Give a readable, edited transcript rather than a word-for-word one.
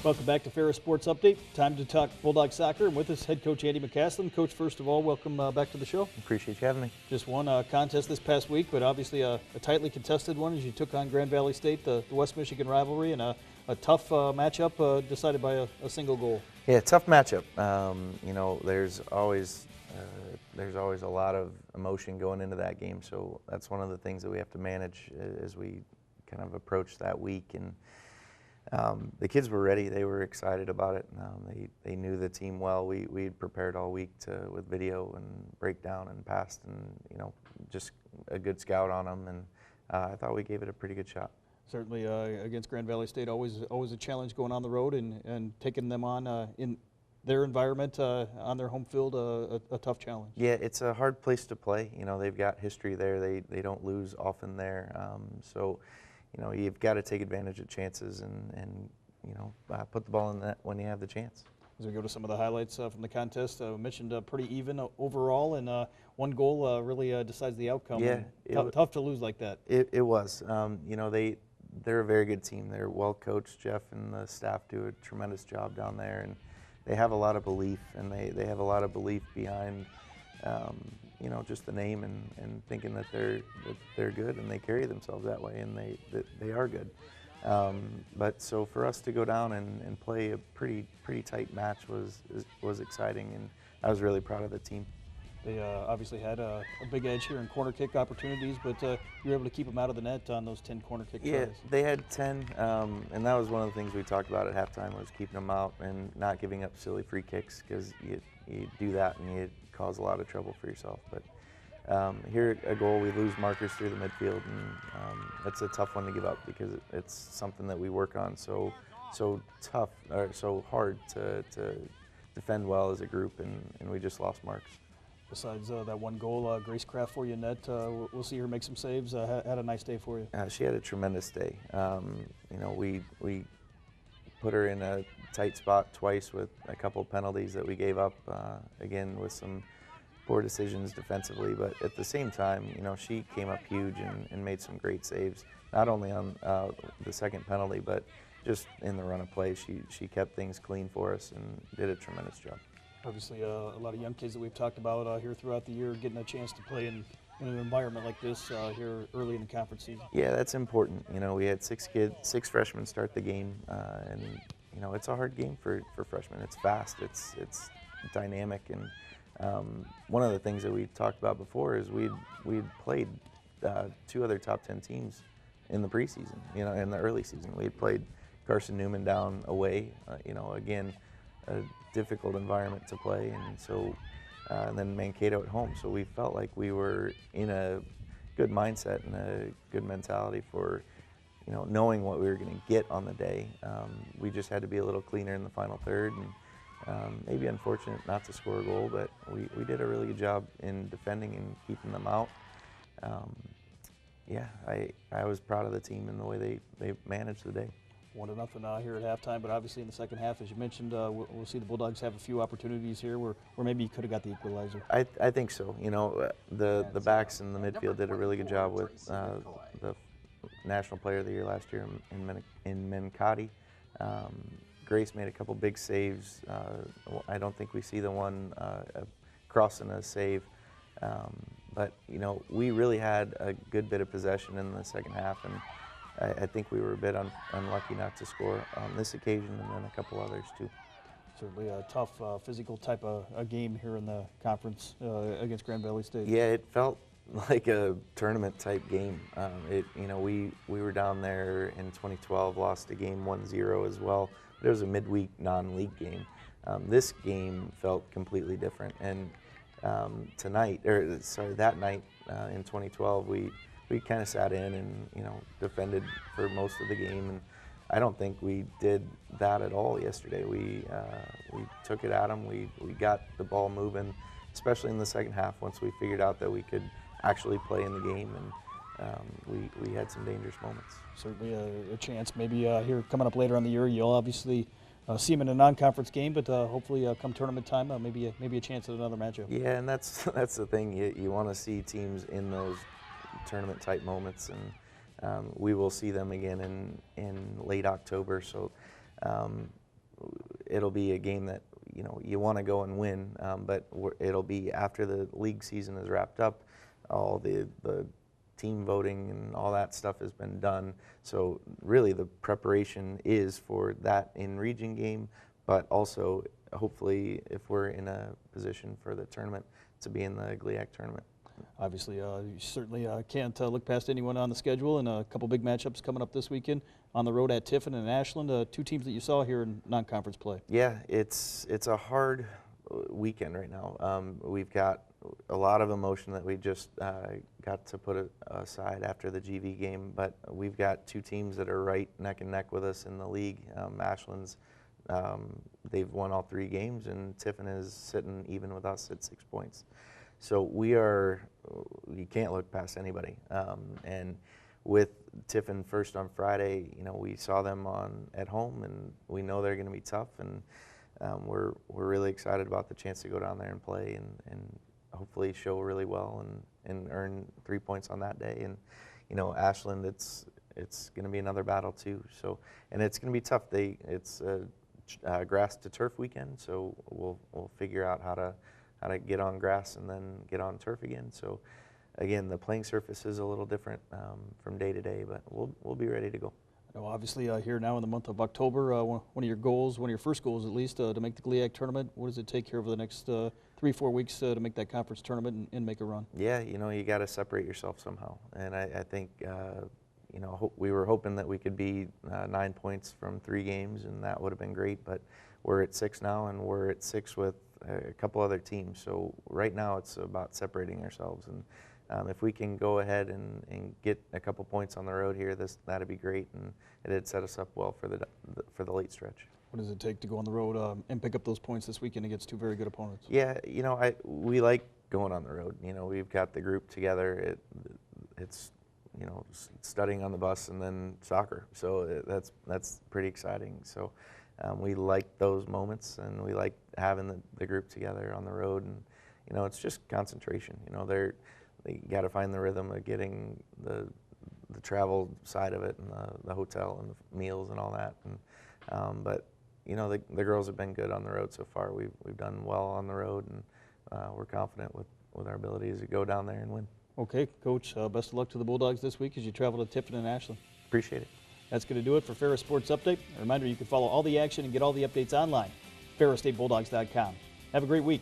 Welcome back to Ferris Sports Update. Time to talk Bulldog soccer. And with us, head coach Andy McCaslin. Coach, first of all, welcome back to the show. Appreciate you having me. Just won a contest this past week, but obviously a tightly contested one as you took on Grand Valley State, the West Michigan rivalry, and a tough matchup decided by a single goal. Yeah, tough matchup. You know, there's always a lot of emotion going into that game, so that's one of the things that we have to manage as we kind of approach that week. And the kids were ready. They were excited about it. They knew the team well. We'd prepared all week with video and breakdown and passed, and you know, just a good scout on them. And I thought we gave it a pretty good shot. Certainly against Grand Valley State, always a challenge going on the road and taking them on in their environment on their home field, a tough challenge. Yeah, it's a hard place to play. You know, they've got history there. They don't lose often there. So, you know, you've got to take advantage of chances and you know, put the ball in the net when you have the chance. As we go to some of the highlights from the contest, mentioned pretty even overall, and one goal really decides the outcome. Yeah, tough to lose like that. It was. You know, they're a very good team. They're well coached. Jeff and the staff do a tremendous job down there, and they have a lot of belief, and they have a lot of belief behind you know, just the name and thinking that they're good, and they carry themselves that way, and they are good. But so for us to go down and play a pretty tight match was exciting, and I was really proud of the team. They obviously had a big edge here in corner kick opportunities, but you were able to keep them out of the net on those 10 corner kick tries. Yeah, they had 10, and that was one of the things we talked about at halftime, was keeping them out and not giving up silly free kicks, because you do that and you cause a lot of trouble for yourself. But here at a goal, we lose markers through the midfield, and it's a tough one to give up, because it's something that we work on so tough, or so hard to defend well as a group, and we just lost marks. Besides that one goal, Grace Kraft for you in net. We'll see her make some saves. Had a nice day for you. She had a tremendous day. You know, we put her in a tight spot twice with a couple penalties that we gave up, again with some poor decisions defensively, but at the same time, you know, she came up huge and made some great saves, not only on the second penalty, but just in the run of play. She kept things clean for us and did a tremendous job. Obviously, a lot of young kids that we've talked about here throughout the year getting a chance to play in an environment like this here early in the conference season. Yeah, that's important. You know, we had 6 freshmen start the game, and you know, it's a hard game for freshmen. It's fast, it's dynamic, and one of the things that we talked about before is we'd played 2 other top 10 teams in the preseason. You know, in the early season, we had played Carson Newman down away. You know, again, a difficult environment to play, and so and then Mankato at home. So we felt like we were in a good mindset and a good mentality for, you know, knowing what we were going to get on the day. We just had to be a little cleaner in the final third, and maybe unfortunate not to score a goal, but we did a really good job in defending and keeping them out. Yeah, I was proud of the team and the way they managed the day. 1-0 here at halftime, but obviously in the second half, as you mentioned, we'll see the Bulldogs have a few opportunities here where maybe you could have got the equalizer. I think so. You know, the backs in the midfield did a really good job with the National Player of the Year last year in Menkati. Grace made a couple big saves. I don't think we see the one crossing a save, but you know, we really had a good bit of possession in the second half, and I think we were a bit unlucky not to score on this occasion, and then a couple others too. Certainly a tough physical type of a game here in the conference against Grand Valley State. Yeah, it felt like a tournament type game. You know, we were down there in 2012, lost a game 1-0 as well. But it was a midweek non-league game. This game felt completely different, and that night in 2012, we kind of sat in and, you know, defended for most of the game, and I don't think we did that at all yesterday. We took it at them. We got the ball moving, especially in the second half once we figured out that we could actually play in the game, and we had some dangerous moments. Certainly a chance maybe here coming up later on the year. You'll obviously see them in a non-conference game, but hopefully come tournament time, maybe a chance at another matchup. Yeah, and that's the thing. You want to see teams in those tournament type moments, and we will see them again in late October. So it'll be a game that you want to go and win, but it'll be after the league season is wrapped up, all the team voting and all that stuff has been done. So really the preparation is for that in-region game, but also hopefully if we're in a position for the tournament to be in the GLIAC tournament. Obviously, you certainly can't look past anyone on the schedule, and a couple big matchups coming up this weekend on the road at Tiffin and Ashland, two teams that you saw here in non-conference play. Yeah, it's a hard weekend right now. We've got a lot of emotion that we just got to put aside after the GV game, but we've got two teams that are right neck and neck with us in the league. Ashland's, they've won all 3 games, and Tiffin is sitting even with us at 6 points. So you can't look past anybody. And with Tiffin first on Friday, we saw them at home, and we know they're going to be tough, and we're really excited about the chance to go down there and play and hopefully show really well and earn 3 points on that day. And Ashland, it's going to be another battle too. So, and it's going to be tough. It's a grass to turf weekend, so we'll figure out how to get on grass and then get on turf again. So again, the playing surface is a little different from day to day, but we'll be ready to go. Obviously, here now in the month of October, one of your goals, one of your first goals at least, to make the GLIAC tournament. What does it take here over the next 3-4 weeks to make that conference tournament and make a run? Yeah, you got to separate yourself somehow, and I think we were hoping that we could be 9 points from 3 games, and that would have been great. But we're at 6 now, and we're at 6 with a couple other teams. So right now, it's about separating ourselves, and if we can go ahead and get a couple points on the road here, that'd be great, and it'd set us up well for the late stretch. What does it take to go on the road and pick up those points this weekend against 2 very good opponents? Yeah, we like going on the road. We've got the group together. It's studying on the bus and then soccer. So that's pretty exciting. So we like those moments, and we like having the group together on the road. And it's just concentration. They got to find the rhythm of getting the travel side of it, and the hotel and the meals and all that. And but the girls have been good on the road so far. We've done well on the road, and we're confident with our abilities to go down there and win. Okay, Coach, best of luck to the Bulldogs this week as you travel to Tiffin and Ashland. Appreciate it. That's going to do it for Ferris Sports Update. A reminder, you can follow all the action and get all the updates online, ferrisstatebulldogs.com. Have a great week.